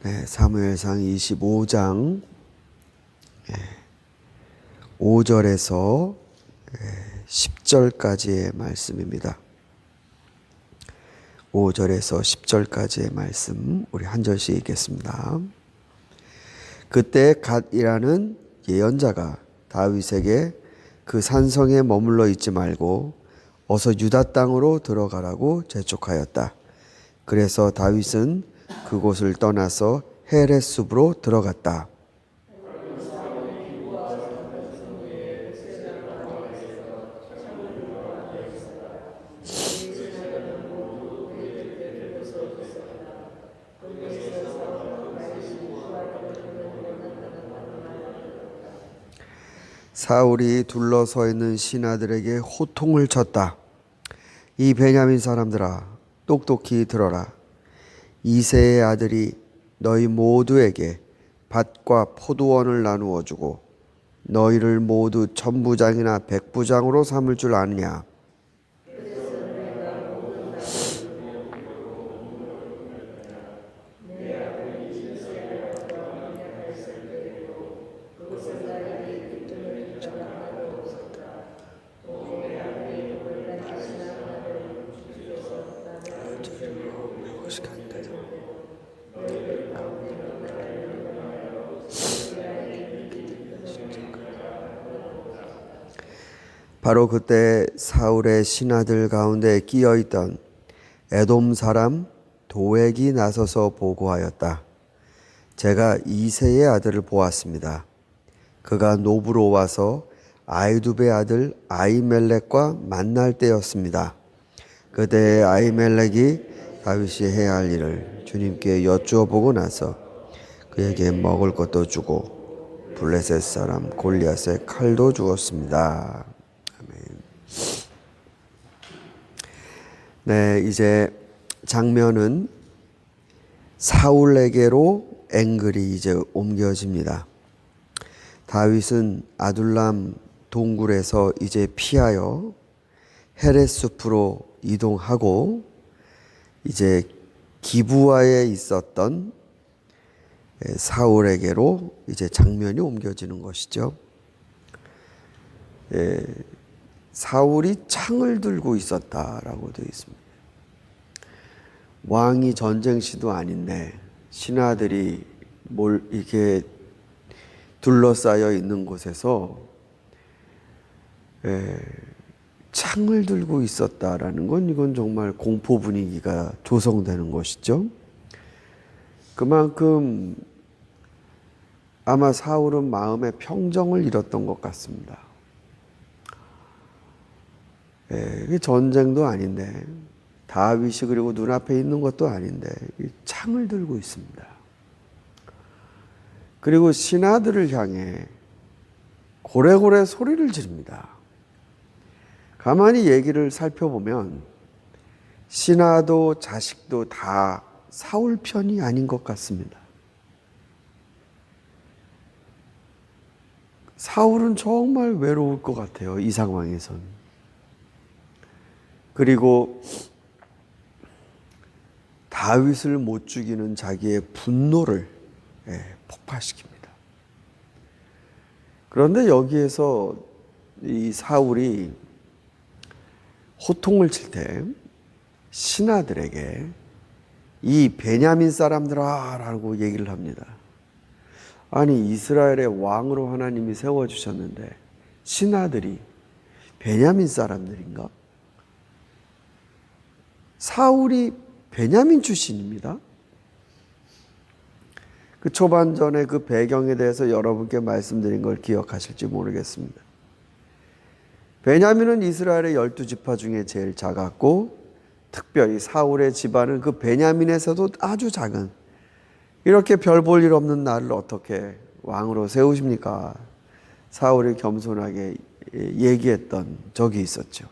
네, 사무엘상 25장 5절에서 10절까지의 말씀입니다. 5절에서 10절까지의 말씀 우리 한 절씩 읽겠습니다. 그때 갓이라는 예언자가 다윗에게 그 산성에 머물러 있지 말고 어서 유다 땅으로 들어가라고 재촉하였다. 그래서 다윗은 그곳을 떠나서 헤레숲으로 들어갔다. 사울이 둘러서 있는 신하들에게 호통을 쳤다. 이 베냐민 사람들아, 똑똑히 들어라. 이새의 아들이 너희 모두에게 밭과 포도원을 나누어 주고 너희를 모두 천부장이나 백부장으로 삼을 줄 아느냐? 바로 그때 사울의 신하들 가운데 끼어있던 에돔 사람 도액이 나서서 보고하였다. 제가 이새의 아들을 보았습니다. 그가 노브로 와서 아이두베의 아들 아히멜렉과 만날 때였습니다. 그때 아히멜렉이 다윗이 해야 할 일을 주님께 여쭈어 보고 나서 그에게 먹을 것도 주고 블레셋 사람 골리앗의 칼도 주었습니다. 네, 이제 장면은 사울에게로 앵글이 이제 옮겨집니다. 다윗은 아둘람 동굴에서 이제 피하여 헤레숲으로 이동하고 이제 기브아에 있었던 사울에게로 이제 장면이 옮겨지는 것이죠. 사울이 창을 들고 있었다라고 되어 있습니다. 왕이 전쟁시도 아닌데 신하들이 이렇게 둘러싸여 있는 곳에서 창을 들고 있었다라는 건 이건 정말 공포 분위기가 조성되는 것이죠. 그만큼 아마 사울은 마음의 평정을 잃었던 것 같습니다. 이게 전쟁도 아닌데 다윗이 그리고 눈앞에 있는 것도 아닌데 창을 들고 있습니다. 그리고 신하들을 향해 고래고래 소리를 지릅니다. 가만히 얘기를 살펴보면 신하도 자식도 다 사울 편이 아닌 것 같습니다. 사울은 정말 외로울 것 같아요. 이 상황에선. 그리고 다윗을 못 죽이는 자기의 분노를 폭발시킵니다. 그런데 여기에서 이 사울이 호통을 칠 때 신하들에게 이 베냐민 사람들아 라고 얘기를 합니다. 아니 이스라엘의 왕으로 하나님이 세워주셨는데 신하들이 베냐민 사람들인가? 사울이 베냐민 출신입니다. 그 초반전의 그 배경에 대해서 여러분께 말씀드린 걸 기억하실지 모르겠습니다. 베냐민은 이스라엘의 12지파 중에 제일 작았고 특별히 사울의 집안은 그 베냐민에서도 아주 작은 이렇게 별 볼 일 없는 나를 어떻게 왕으로 세우십니까? 사울이 겸손하게 얘기했던 적이 있었죠.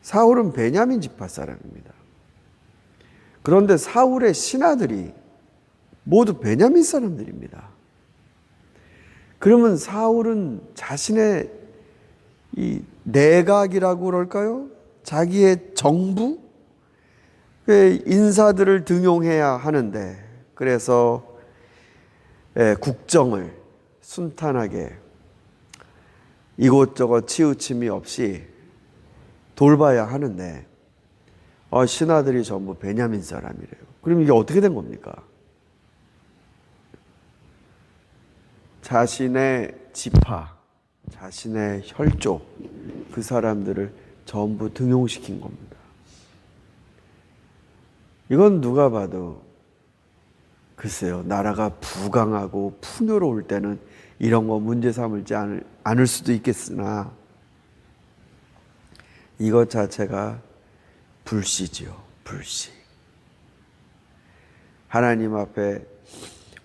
사울은 베냐민 지파 사람입니다. 그런데 사울의 신하들이 모두 베냐민 사람들입니다. 그러면 사울은 자신의 이 내각이라고 그럴까요? 자기의 정부? 인사들을 등용해야 하는데 그래서 국정을 순탄하게 이곳저곳 치우침이 없이 돌봐야 하는데 신하들이 전부 베냐민 사람이래요. 그럼 이게 어떻게 된 겁니까? 자신의 지파, 자신의 혈족, 그 사람들을 전부 등용시킨 겁니다. 이건 누가 봐도 글쎄요, 나라가 부강하고 풍요로울 때는 이런 거 문제 삼을지 않을 수도 있겠으나 이것 자체가 불시지요, 불시. 하나님 앞에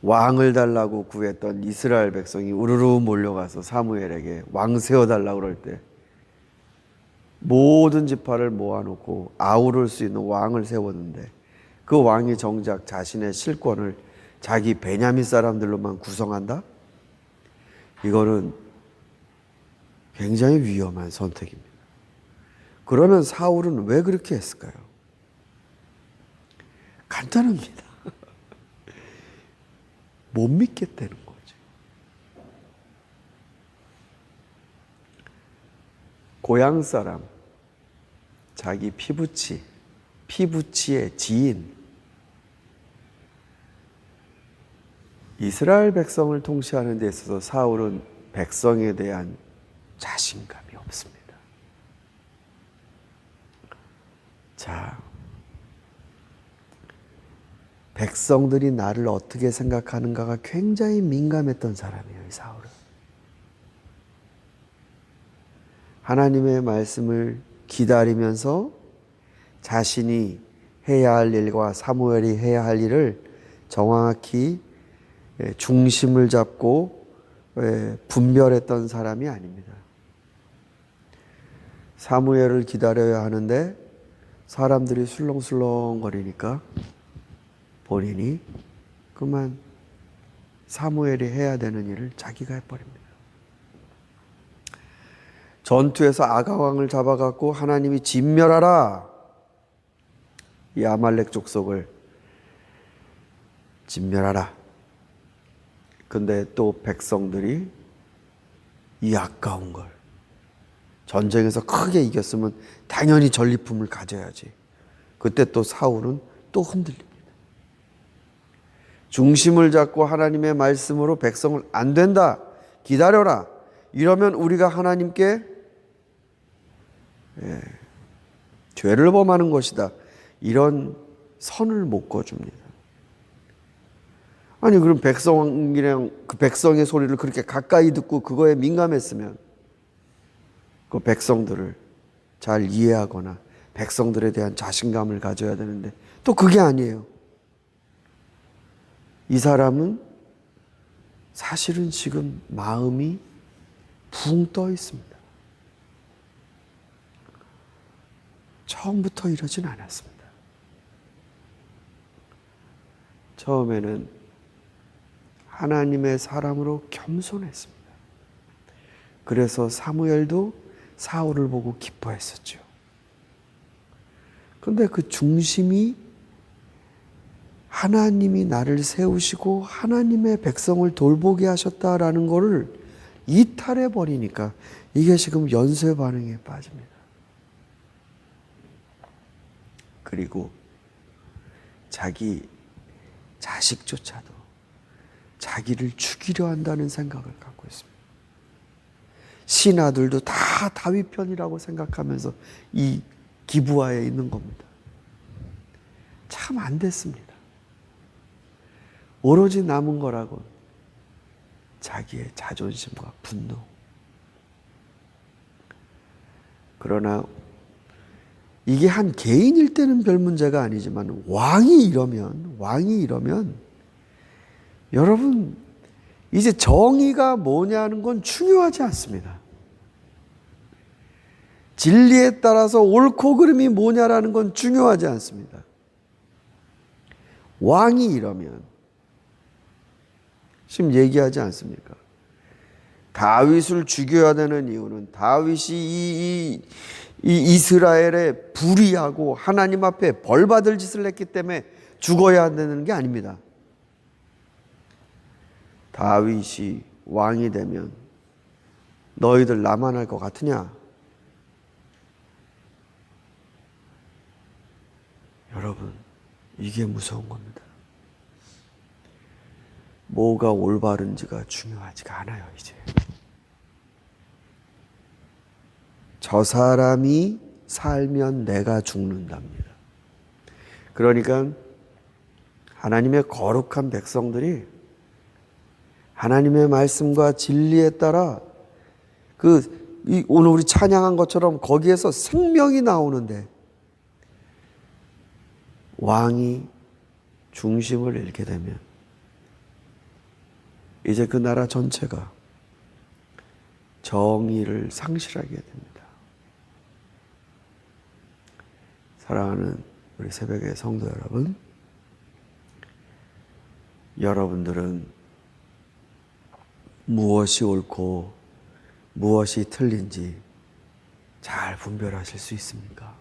왕을 달라고 구했던 이스라엘 백성이 우르르 몰려가서 사무엘에게 왕 세워달라고 그럴 때 모든 지파를 모아놓고 아우를 수 있는 왕을 세웠는데 그 왕이 정작 자신의 실권을 자기 베냐민 사람들로만 구성한다? 이거는 굉장히 위험한 선택입니다. 그러면 사울은 왜 그렇게 했을까요? 간단합니다. 못 믿겠다는 거죠. 고향 사람, 자기 피부치의 지인, 이스라엘 백성을 통치하는 데 있어서 사울은 백성에 대한 자신감이 없습니다. 자, 백성들이 나를 어떻게 생각하는가가 굉장히 민감했던 사람이에요, 이 사울은. 하나님의 말씀을 기다리면서 자신이 해야 할 일과 사무엘이 해야 할 일을 정확히 중심을 잡고 분별했던 사람이 아닙니다. 사무엘을 기다려야 하는데 사람들이 술렁술렁거리니까 본인이 그만 사무엘이 해야 되는 일을 자기가 해버립니다. 전투에서 아가왕을 잡아갖고 하나님이 진멸하라, 이 아말렉 족속을 진멸하라. 근데 또 백성들이 이 아까운 걸, 전쟁에서 크게 이겼으면 당연히 전리품을 가져야지. 그때 또 사울은 또 흔들립니다. 중심을 잡고 하나님의 말씀으로 백성을 안 된다, 기다려라, 이러면 우리가 하나님께 죄를 범하는 것이다, 이런 선을 못 그어줍니다. 아니 그럼 백성이랑 그 백성의 소리를 그렇게 가까이 듣고 그거에 민감했으면 그 백성들을 잘 이해하거나 백성들에 대한 자신감을 가져야 되는데 또 그게 아니에요. 이 사람은 사실은 지금 마음이 붕 떠 있습니다. 처음부터 이러진 않았습니다. 처음에는 하나님의 사람으로 겸손했습니다. 그래서 사무엘도 사울을 보고 기뻐했었죠. 그런데 그 중심이 하나님이 나를 세우시고 하나님의 백성을 돌보게 하셨다라는 것을 이탈해 버리니까 이게 지금 연쇄 반응에 빠집니다. 그리고 자기 자식조차도 자기를 죽이려 한다는 생각을 갖고 있습니다. 신하들도 다 다윗 편이라고 생각하면서 이 기브아에 있는 겁니다. 참 안 됐습니다. 오로지 남은 거라고 자기의 자존심과 분노. 그러나 이게 한 개인일 때는 별 문제가 아니지만 왕이 이러면 여러분 이제 정의가 뭐냐는 건 중요하지 않습니다. 진리에 따라서 옳고 그름이 뭐냐라는 건 중요하지 않습니다. 왕이 이러면 지금 얘기하지 않습니까? 다윗을 죽여야 되는 이유는 다윗이 이 이스라엘에 불의하고 하나님 앞에 벌 받을 짓을 했기 때문에 죽어야 되는 게 아닙니다. 다윗이 왕이 되면 너희들 나만 할 것 같으냐? 여러분, 이게 무서운 겁니다. 뭐가 올바른지가 중요하지가 않아요, 이제. 저 사람이 살면 내가 죽는답니다. 그러니까 하나님의 거룩한 백성들이 하나님의 말씀과 진리에 따라 오늘 우리 찬양한 것처럼 거기에서 생명이 나오는데 왕이 중심을 잃게 되면 이제 그 나라 전체가 정의를 상실하게 됩니다. 사랑하는 우리 새벽의 성도 여러분, 여러분들은 무엇이 옳고 무엇이 틀린지 잘 분별하실 수 있습니까?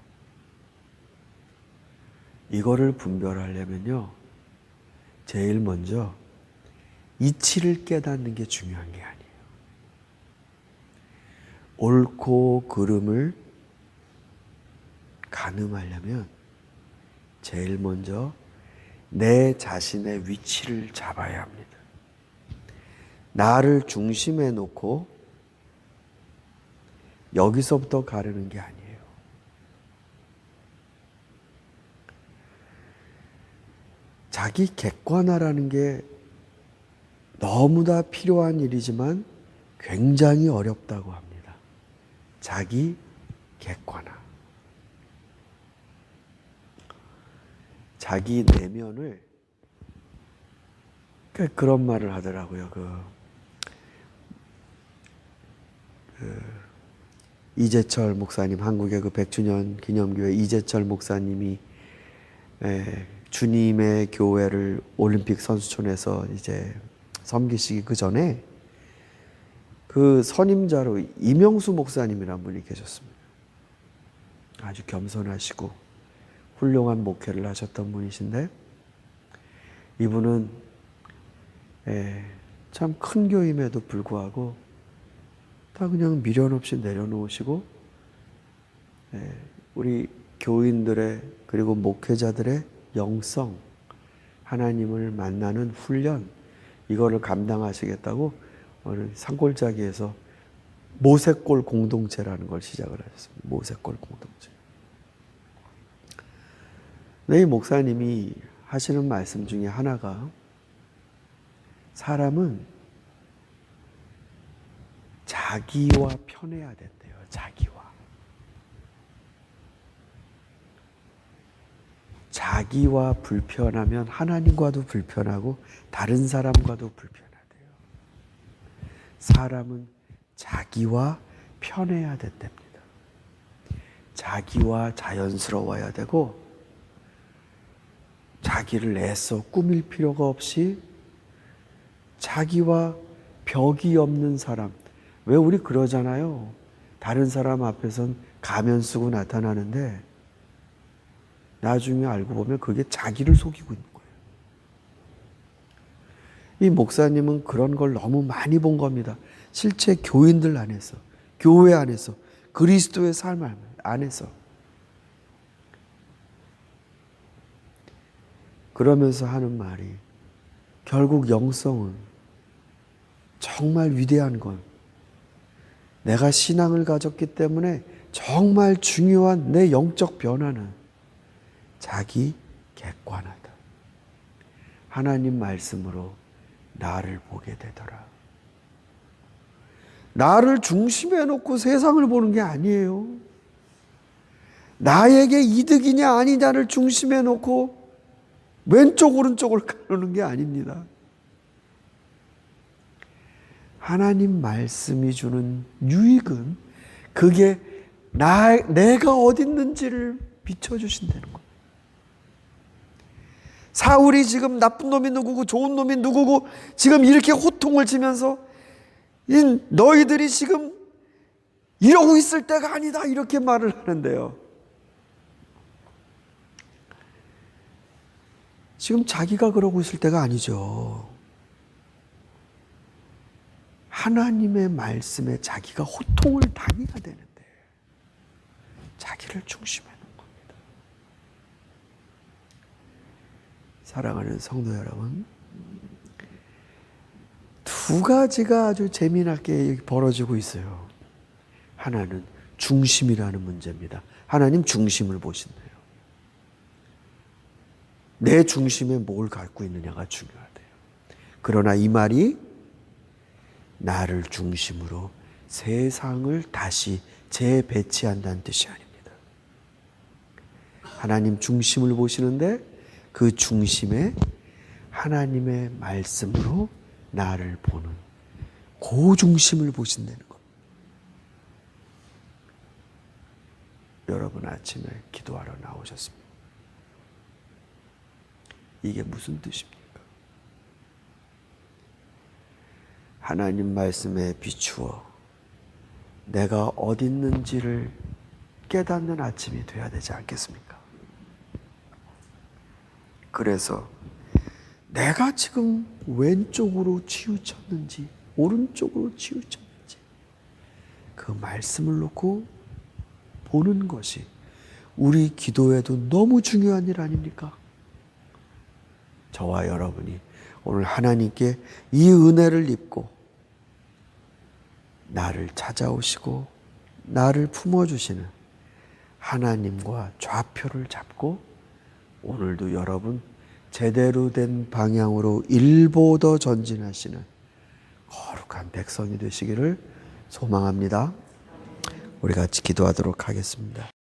이거를 분별하려면요, 제일 먼저 이치를 깨닫는 게 중요한 게 아니에요. 옳고 그름을 가늠하려면 제일 먼저 내 자신의 위치를 잡아야 합니다. 나를 중심에 놓고 여기서부터 가르는 게 아니에요. 자기 객관화라는 게 너무나 필요한 일이지만 굉장히 어렵다고 합니다. 자기 객관화. 자기 내면을, 그런 말을 하더라고요. 이재철 목사님, 한국의 100주년 기념교회 이재철 목사님이 주님의 교회를 올림픽 선수촌에서 이제 섬기시기 그 전에 그 선임자로 이명수 목사님이라는 분이 계셨습니다. 아주 겸손하시고 훌륭한 목회를 하셨던 분이신데, 이분은 참 큰 교임에도 불구하고 다 그냥 미련 없이 내려놓으시고 우리 교인들의 그리고 목회자들의 영성, 하나님을 만나는 훈련, 이거를 감당하시겠다고 어느 산골짜기에서 모세골 공동체라는 걸 시작을 하셨습니다. 모세골 공동체. 이 목사님이 하시는 말씀 중에 하나가, 사람은 자기와 편해야 된대요. 자기와 불편하면 하나님과도 불편하고 다른 사람과도 불편하대요. 사람은 자기와 편해야 된답니다. 자기와 자연스러워야 되고, 자기를 애써 꾸밀 필요가 없이 자기와 벽이 없는 사람. 왜 우리 그러잖아요. 다른 사람 앞에선 가면 쓰고 나타나는데 나중에 알고 보면 그게 자기를 속이고 있는 거예요. 이 목사님은 그런 걸 너무 많이 본 겁니다. 실제 교인들 안에서, 교회 안에서, 그리스도의 삶 안에서. 그러면서 하는 말이, 결국 영성은 정말 위대한 건, 내가 신앙을 가졌기 때문에 정말 중요한 내 영적 변화는 자기 객관하다. 하나님 말씀으로 나를 보게 되더라. 나를 중심에 놓고 세상을 보는 게 아니에요. 나에게 이득이냐 아니냐를 중심에 놓고 왼쪽 오른쪽을 가르는 게 아닙니다. 하나님 말씀이 주는 유익은 그게 내가 어디 있는지를 비춰주신다는 거예요. 사울이 지금 나쁜 놈이 누구고 좋은 놈이 누구고 지금 이렇게 호통을 치면서 너희들이 지금 이러고 있을 때가 아니다, 이렇게 말을 하는데요. 지금 자기가 그러고 있을 때가 아니죠. 하나님의 말씀에 자기가 호통을 당해야 되는데 자기를 중심에 놓은 겁니다. 사랑하는 성도 여러분, 두 가지가 아주 재미나게 벌어지고 있어요. 하나는 중심이라는 문제입니다. 하나님 중심을 보신대요. 내 중심에 뭘 갖고 있느냐가 중요하대요. 그러나 이 말이 나를 중심으로 세상을 다시 재배치한다는 뜻이 아닙니다. 하나님 중심을 보시는데 그 중심에 하나님의 말씀으로 나를 보는 그 중심을 보신다는 것. 여러분 아침에 기도하러 나오셨습니다. 이게 무슨 뜻입니까? 하나님 말씀에 비추어 내가 어디 있는지를 깨닫는 아침이 돼야 되지 않겠습니까? 그래서 내가 지금 왼쪽으로 치우쳤는지 오른쪽으로 치우쳤는지 그 말씀을 놓고 보는 것이 우리 기도에도 너무 중요한 일 아닙니까? 저와 여러분이 오늘 하나님께 이 은혜를 입고 나를 찾아오시고 나를 품어주시는 하나님과 좌표를 잡고 오늘도 여러분 제대로 된 방향으로 일보더 전진하시는 거룩한 백성이 되시기를 소망합니다. 우리 같이 기도하도록 하겠습니다.